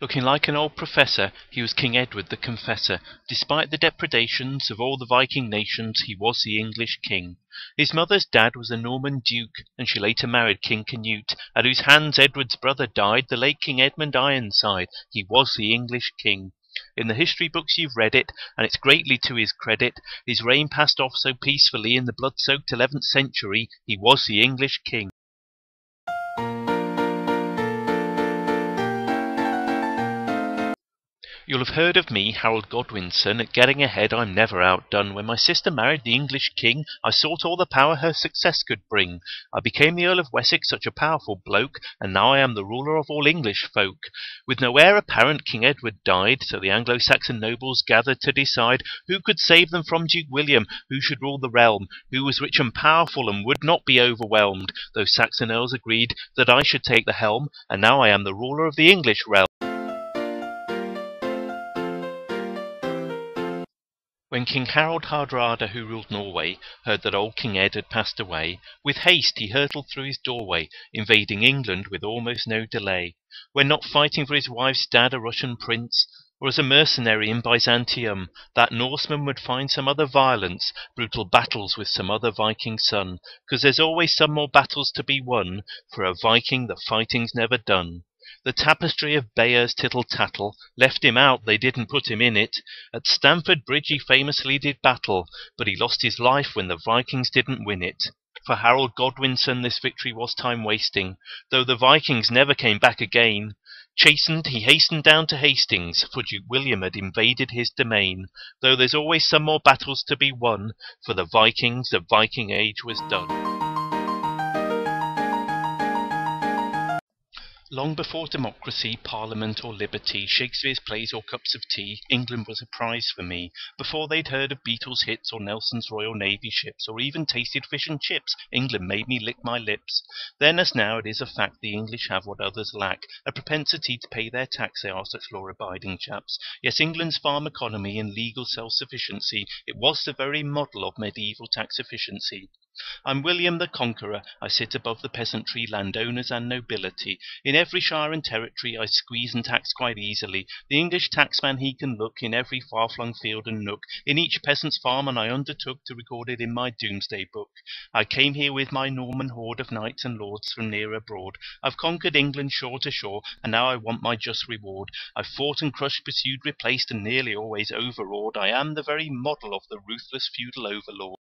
Looking like an old professor, he was King Edward the Confessor. Despite the depredations of all the Viking nations, he was the English king. His mother's dad was a Norman duke, and she later married King Canute, at whose hands Edward's brother died, the late King Edmund Ironside. He was the English king. In the history books you've read it, and it's greatly to his credit. His reign passed off so peacefully in the blood-soaked 11th century. He was the English king. You'll have heard of me, Harald Godwinson. At getting ahead I'm never outdone. When my sister married the English king, I sought all the power her success could bring. I became the Earl of Wessex, such a powerful bloke, and now I am the ruler of all English folk. With no heir apparent, King Edward died, so the Anglo-Saxon nobles gathered to decide who could save them from Duke William, who should rule the realm, who was rich and powerful and would not be overwhelmed. Those Saxon earls agreed that I should take the helm, and now I am the ruler of the English realm. When King Harald Hardrada, who ruled Norway, heard that old King Ed had passed away, with haste he hurtled through his doorway, invading England with almost no delay. When not fighting for his wife's dad, a Russian prince, or as a mercenary in Byzantium, that Norseman would find some other violence, brutal battles with some other Viking son, 'cause there's always some more battles to be won, for a Viking the fighting's never done. The tapestry of Bayer's tittle-tattle left him out, they didn't put him in it. At Stamford Bridge he famously did battle, but he lost his life when the Vikings didn't win it. For Harald Godwinson this victory was time wasting, though the Vikings never came back again. Chastened, he hastened down to Hastings, for Duke William had invaded his domain. Though there's always some more battles to be won, for the Vikings, the Viking age was done. Long before democracy, parliament or liberty, Shakespeare's plays or cups of tea, England was a prize for me. Before they'd heard of Beatles' hits or Nelson's Royal Navy ships, or even tasted fish and chips, England made me lick my lips. Then as now it is a fact the English have what others lack, a propensity to pay their tax, they are such law-abiding chaps. Yes, England's farm economy and legal self-sufficiency, it was the very model of medieval tax efficiency. I'm William the Conqueror, I sit above the peasantry, landowners and nobility. In every shire and territory I squeeze and tax quite easily. The English taxman he can look in every far-flung field and nook, in each peasant's farm, and I undertook to record it in my Domesday book. I came here with my Norman horde of knights and lords from near abroad. I've conquered England shore to shore, and now I want my just reward. I've fought and crushed, pursued, replaced, and nearly always overawed. I am the very model of the ruthless feudal overlord.